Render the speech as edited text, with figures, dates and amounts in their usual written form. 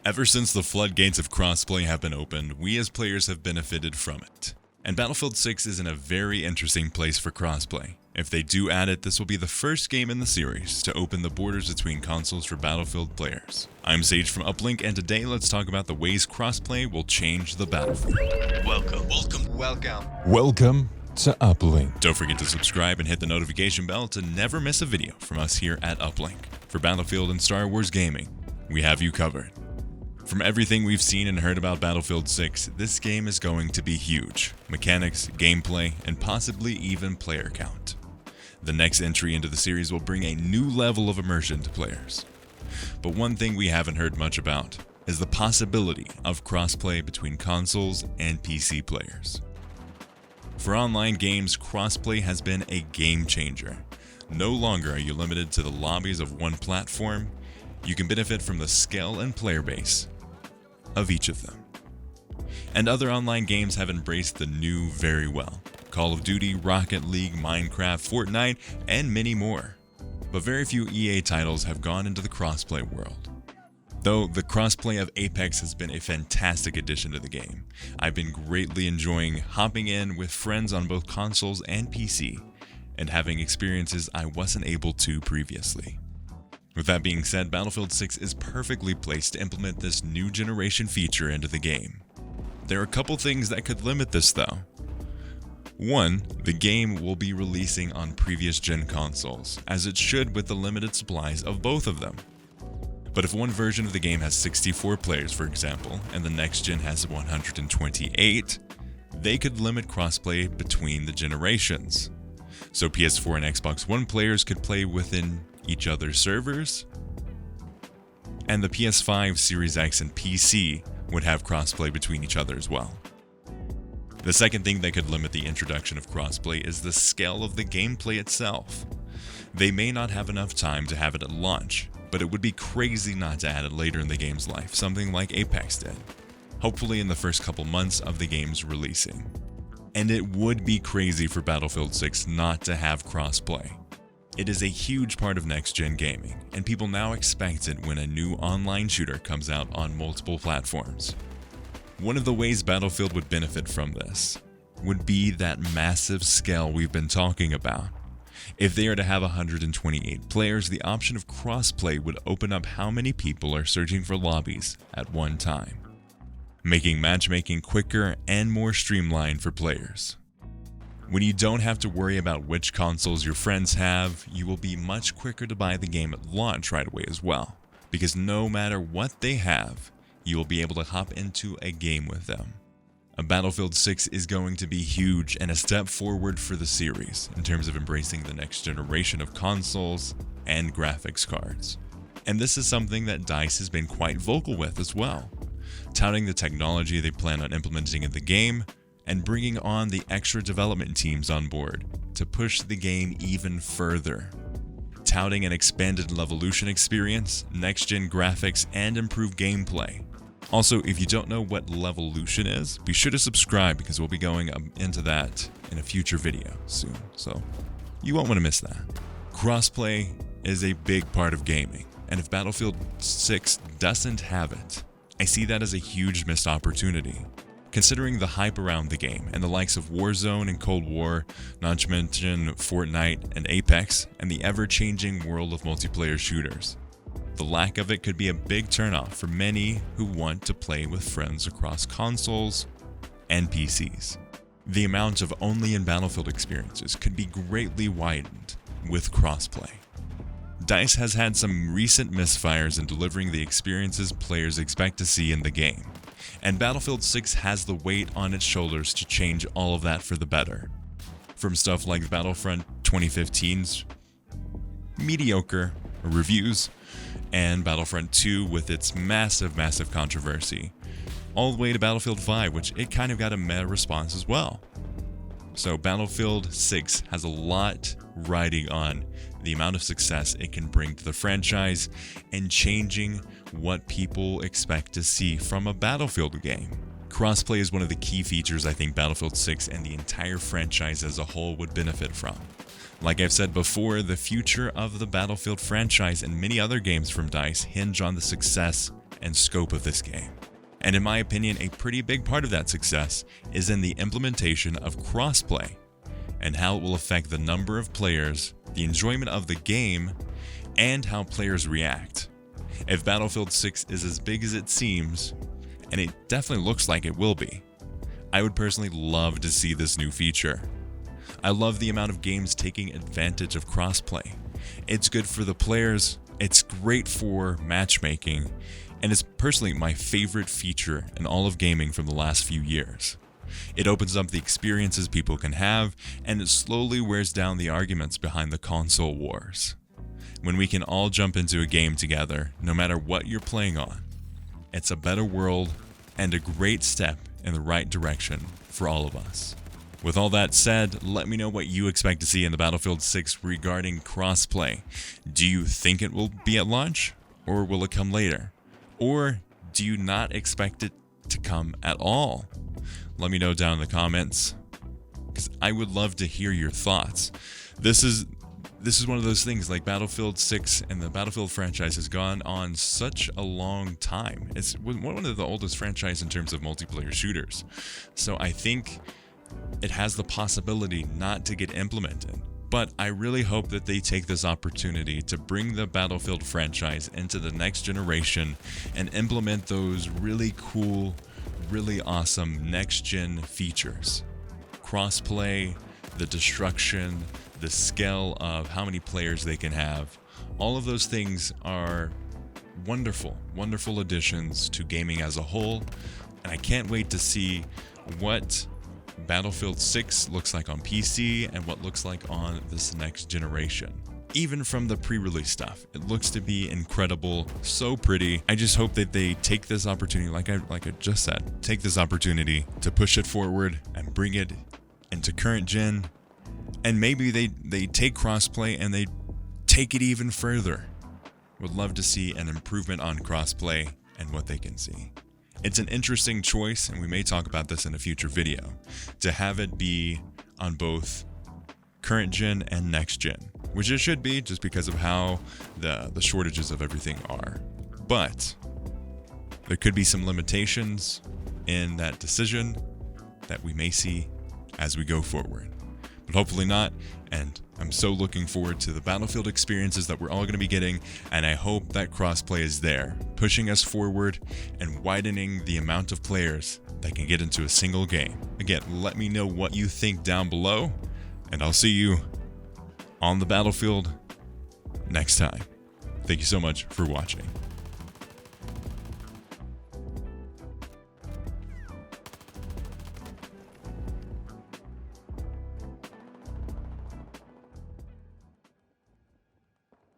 Ever since the floodgates of crossplay have been opened, we as players have benefited from it. And Battlefield 6 is in a very interesting place for crossplay. If they do add it, this will be the first game in the series to open the borders between consoles for Battlefield players. I'm Sage from Uplink, and today let's talk about the ways crossplay will change the Battlefield. Welcome to Uplink. Don't forget to subscribe and hit the notification bell to never miss a video from us here at Uplink. For Battlefield and Star Wars gaming, we have you covered. From everything we've seen and heard about Battlefield 6, this game is going to be huge. Mechanics, gameplay, and possibly even player count. The next entry into the series will bring a new level of immersion to players. But one thing we haven't heard much about is the possibility of crossplay between consoles and PC players. For online games, crossplay has been a game changer. No longer are you limited to the lobbies of one platform. You can benefit from the scale and player base of each of them. And other online games have embraced the new very well. Call of Duty, Rocket League, Minecraft, Fortnite, and many more. But very few EA titles have gone into the crossplay world. Though the crossplay of Apex has been a fantastic addition to the game, I've been greatly enjoying hopping in with friends on both consoles and PC, and having experiences I wasn't able to previously. With that being said, Battlefield 6 is perfectly placed to implement this new generation feature into the game. There are a couple things that could limit this though. One, the game will be releasing on previous gen consoles, as it should with the limited supplies of both of them. But if one version of the game has 64 players, for example, and the next gen has 128, they could limit crossplay between the generations. So PS4 and Xbox One players could play within each other's servers, and the PS5, Series X, and PC would have crossplay between each other as well. The second thing that could limit the introduction of crossplay is the scale of the gameplay itself. They may not have enough time to have it at launch, but it would be crazy not to add it later in the game's life, something like Apex did, hopefully in the first couple months of the game's releasing. And it would be crazy for Battlefield 6 not to have crossplay. It is a huge part of next-gen gaming, and people now expect it when a new online shooter comes out on multiple platforms. One of the ways Battlefield would benefit from this would be that massive scale we've been talking about. If they are to have 128 players, the option of crossplay would open up how many people are searching for lobbies at one time, making matchmaking quicker and more streamlined for players. When you don't have to worry about which consoles your friends have, you will be much quicker to buy the game at launch right away as well, because no matter what they have, you will be able to hop into a game with them. A Battlefield 6 is going to be huge and a step forward for the series in terms of embracing the next generation of consoles and graphics cards. And this is something that DICE has been quite vocal with as well, touting the technology they plan on implementing in the game and bringing on the extra development teams on board to push the game even further, touting an expanded Levolution experience, next-gen graphics, and improved gameplay. Also, if you don't know what Levolution is, be sure to subscribe because we'll be going into that in a future video soon, so you won't want to miss that. Crossplay is a big part of gaming, and if Battlefield 6 doesn't have it, I see that as a huge missed opportunity. Considering the hype around the game and the likes of Warzone and Cold War, not to mention Fortnite and Apex, and the ever-changing world of multiplayer shooters, the lack of it could be a big turnoff for many who want to play with friends across consoles and PCs. The amount of only in Battlefield experiences could be greatly widened with crossplay. DICE has had some recent misfires in delivering the experiences players expect to see in the game, and Battlefield 6 has the weight on its shoulders to change all of that for the better. From stuff like Battlefront 2015's mediocre reviews, and Battlefront 2 with its massive controversy, all the way to Battlefield 5, which it kind of got a meh response as well. So Battlefield 6 has a lot riding on the amount of success it can bring to the franchise and changing what people expect to see from a Battlefield game. Crossplay is one of the key features I think Battlefield 6 and the entire franchise as a whole would benefit from. Like I've said before, the future of the Battlefield franchise and many other games from DICE hinge on the success and scope of this game. And in my opinion, a pretty big part of that success is in the implementation of crossplay and how it will affect the number of players, the enjoyment of the game, and how players react. If Battlefield 6 is as big as it seems, and it definitely looks like it will be, I would personally love to see this new feature. I love the amount of games taking advantage of crossplay. It's good for the players, it's great for matchmaking, and it's personally my favorite feature in all of gaming from the last few years. It opens up the experiences people can have, and it slowly wears down the arguments behind the console wars. When we can all jump into a game together, no matter what you're playing on, it's a better world and a great step in the right direction for all of us. With all that said, let me know what you expect to see in the Battlefield 6 regarding crossplay. Do you think it will be at launch, or will it come later? Or do you not expect it to come at all? Let me know down in the comments, because I would love to hear your thoughts. This is one of those things, like Battlefield 6 and the Battlefield franchise has gone on such a long time. It's one of the oldest franchises in terms of multiplayer shooters. So I think it has the possibility not to get implemented. But I really hope that they take this opportunity to bring the Battlefield franchise into the next generation and implement those really cool, really awesome next-gen features. Crossplay, the destruction, the scale of how many players they can have. All of those things are wonderful, wonderful additions to gaming as a whole. And I can't wait to see what Battlefield 6 looks like on PC and what looks like on this next generation. Even from the pre-release stuff, it looks to be incredible, so pretty. I just hope that they take this opportunity, like I just said, take this opportunity to push it forward and bring it into current gen. And maybe they take crossplay and they take it even further. Would love to see an improvement on crossplay and what they can see. It's an interesting choice, and we may talk about this in a future video, to have it be on both current gen and next gen, which it should be just because of how the shortages of everything are. But there could be some limitations in that decision that we may see as we go forward. But hopefully not, and I'm so looking forward to the Battlefield experiences that we're all going to be getting, and I hope that crossplay is there, pushing us forward and widening the amount of players that can get into a single game. Again, let me know what you think down below, and I'll see you on the battlefield next time. Thank you so much for watching.